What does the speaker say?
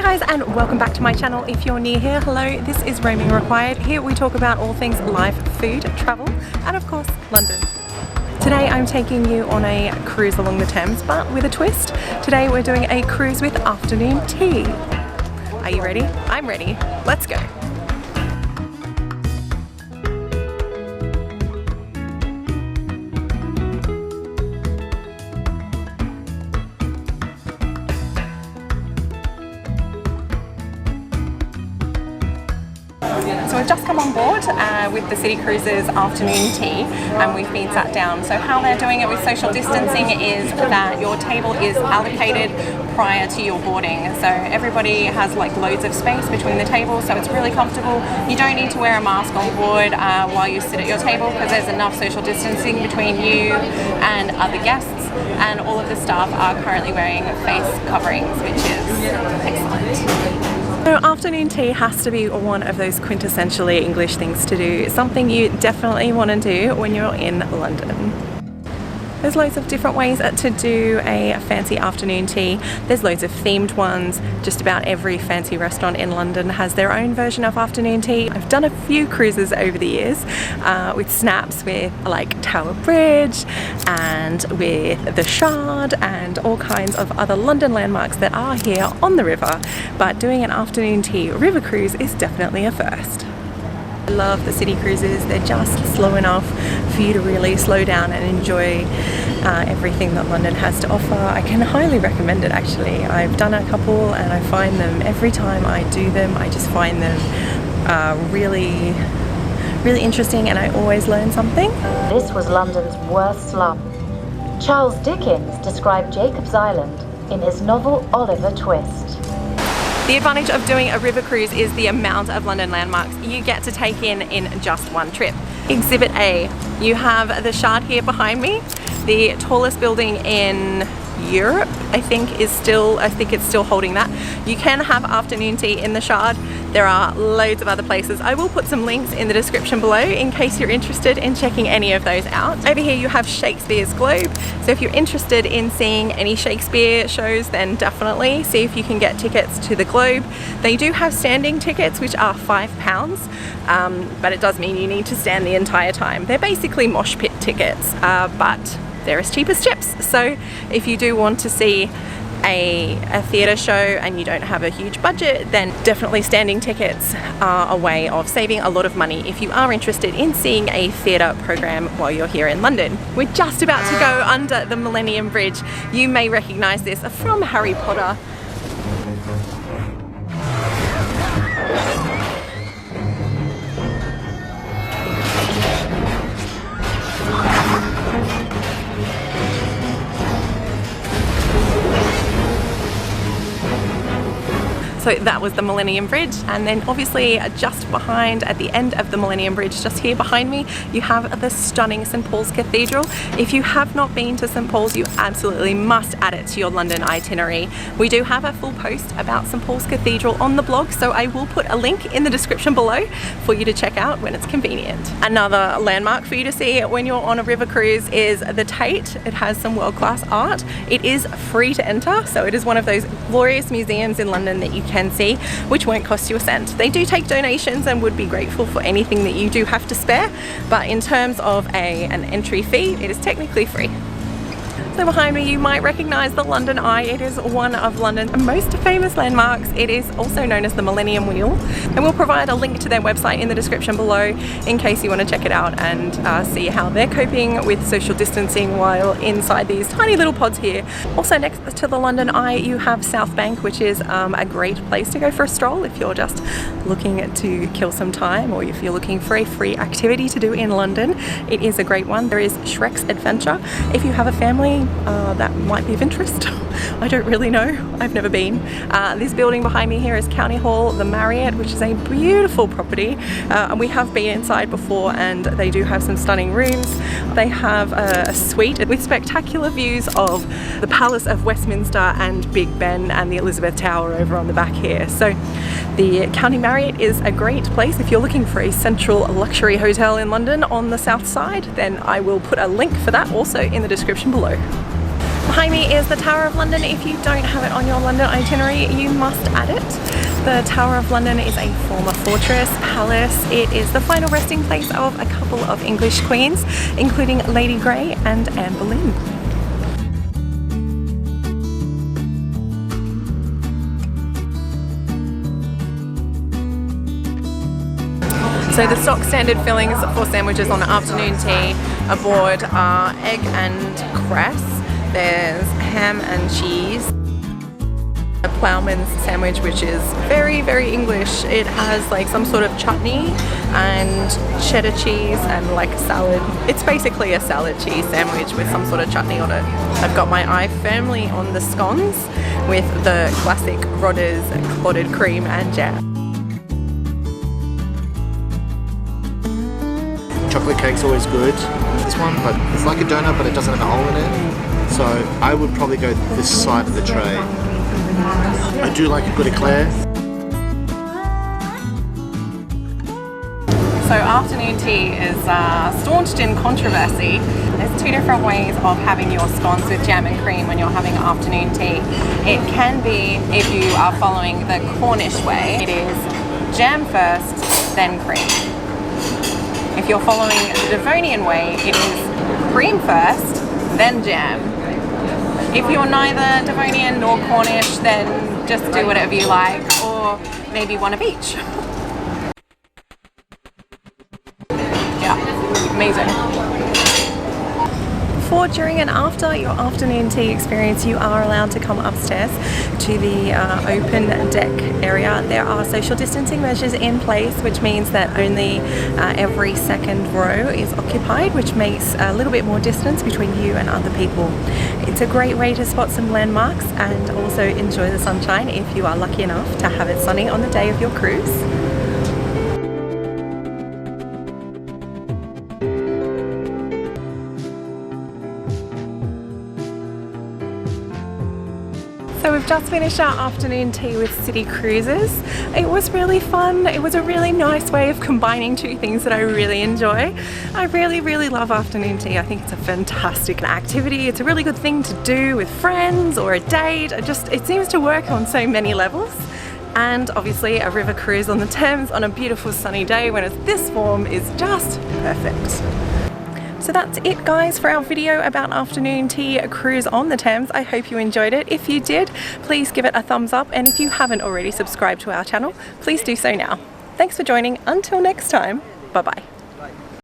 guys, and welcome back to my channel. If you're new here, hello, this is Roaming Required. Here we talk about all things life, food, travel, and of course, London. Today I'm taking you on a cruise along the Thames, but with a twist. Today we're doing a cruise with afternoon tea. Are you ready? I'm ready. Let's go. So we've just come on board with the City Cruises afternoon tea, and we've been sat down. So how they're doing it with social distancing is that your table is allocated prior to your boarding. So everybody has like loads of space between the tables, so it's really comfortable. You don't need to wear a mask on board while you sit at your table because there's enough social distancing between you and other guests, and all of the staff are currently wearing face coverings, which is excellent. So afternoon tea has to be one of those quintessentially English things to do, something you definitely want to do when you're in London. There's loads of different ways to do a fancy afternoon tea. There's loads of themed ones. Just about every fancy restaurant in London has their own version of afternoon tea. I've done a few cruises over the years with snaps with like Tower Bridge and with the Shard and all kinds of other London landmarks that are here on the river. But doing an afternoon tea river cruise is definitely a first. I love the City Cruises. They're just slow enough for you to really slow down and enjoy everything that London has to offer. I can highly recommend it actually. I've done a couple and I find them, every time I do them, I just find them really interesting, and I always learn something. This was London's worst slum. Charles Dickens described Jacob's Island in his novel Oliver Twist. The advantage of doing a river cruise is the amount of London landmarks you get to take in just one trip. Exhibit A, you have the Shard here behind me, the tallest building in Europe, I think it's still holding that. You can have afternoon tea in the Shard. There are loads of other places. I will put some links in the description below in case you're interested in checking any of those out. Over here you have Shakespeare's Globe. So if you're interested in seeing any Shakespeare shows, then definitely see if you can get tickets to the Globe. They do have standing tickets, which are £5, but it does mean you need to stand the entire time. They're basically mosh pit tickets, but they're as cheap as chips. So if you do want to see a theatre show and you don't have a huge budget, then definitely standing tickets are a way of saving a lot of money if you are interested in seeing a theatre program while you're here in London. We're just about to go under the Millenium Bridge. You may recognise this from Harry Potter. So that was the Millenium Bridge, and then obviously just behind, at the end of the Millenium Bridge, just here behind me, you have the stunning St Paul's Cathedral. If you have not been to St Paul's, you absolutely must add it to your London itinerary. We do have a full post about St Paul's Cathedral on the blog, so I will put a link in the description below for you to check out when it's convenient. Another landmark for you to see when you're on a river cruise is the Tate. It has some world-class art. It is free to enter, so it is one of those glorious museums in London that you can see, which won't cost you a cent. They do take donations and would be grateful for anything that you do have to spare, but in terms of an entry fee, it is technically free. So behind me you might recognise the London Eye. It is one of London's most famous landmarks. It is also known as the Millennium Wheel, and we'll provide a link to their website in the description below in case you want to check it out and see how they're coping with social distancing while inside these tiny little pods here. Also next to the London Eye you have Southbank, which is a great place to go for a stroll if you're just looking to kill some time, or if you're looking for a free activity to do in London. It is a great one. There is Shrek's Adventure. If you have a family, that might be of interest. I don't really know, I've never been. This building behind me here is County Hall, the Marriott, which is a beautiful property. And we have been inside before, and they do have some stunning rooms. They have a suite with spectacular views of the Palace of Westminster and Big Ben and the Elizabeth Tower over on the back here. So the County Marriott is a great place if you're looking for a central luxury hotel in London on the south side. Then I will put a link for that also in the description below. Behind me is the Tower of London. If you don't have it on your London itinerary, you must add it. The Tower of London is a former fortress, palace. It is the final resting place of a couple of English queens, including Lady Grey and Anne Boleyn. So the stock standard fillings for sandwiches on afternoon tea aboard are egg and cress. There's ham and cheese. A ploughman's sandwich, which is very, very English. It has like some sort of chutney and cheddar cheese and like a salad. It's basically a salad cheese sandwich with some sort of chutney on it. I've got my eye firmly on the scones with the classic Rodders clotted cream and jam. Chocolate cake's always good, this one, but it's like a donut but it doesn't have a hole in it. So I would probably go this side of the tray. I do like a good eclair. So afternoon tea is staunched in controversy. There's two different ways of having your scones with jam and cream when you're having afternoon tea. It can be, if you are following the Cornish way, it is jam first, then cream. If you're following the Devonian way, it is cream first, then jam. If you're neither Devonian nor Cornish, then just do whatever you like, or maybe one of each. Yeah, amazing. Before, during and after your afternoon tea experience, you are allowed to come upstairs to the open deck area. There are social distancing measures in place, which means that only every second row is occupied, which makes a little bit more distance between you and other people. It's a great way to spot some landmarks and also enjoy the sunshine if you are lucky enough to have it sunny on the day of your cruise. So we've just finished our afternoon tea with City Cruises. It was really fun. It was a really nice way of combining two things that I really enjoy. I really love afternoon tea. I think it's a fantastic activity. It's a really good thing to do with friends or a date. It seems to work on so many levels. And obviously a river cruise on the Thames on a beautiful sunny day when it's this warm is just perfect. So that's it guys for our video about afternoon tea cruise on the Thames. I hope you enjoyed it. If you did, please give it a thumbs up, and if you haven't already subscribed to our channel, please do so now. Thanks for joining. Until next time, bye bye.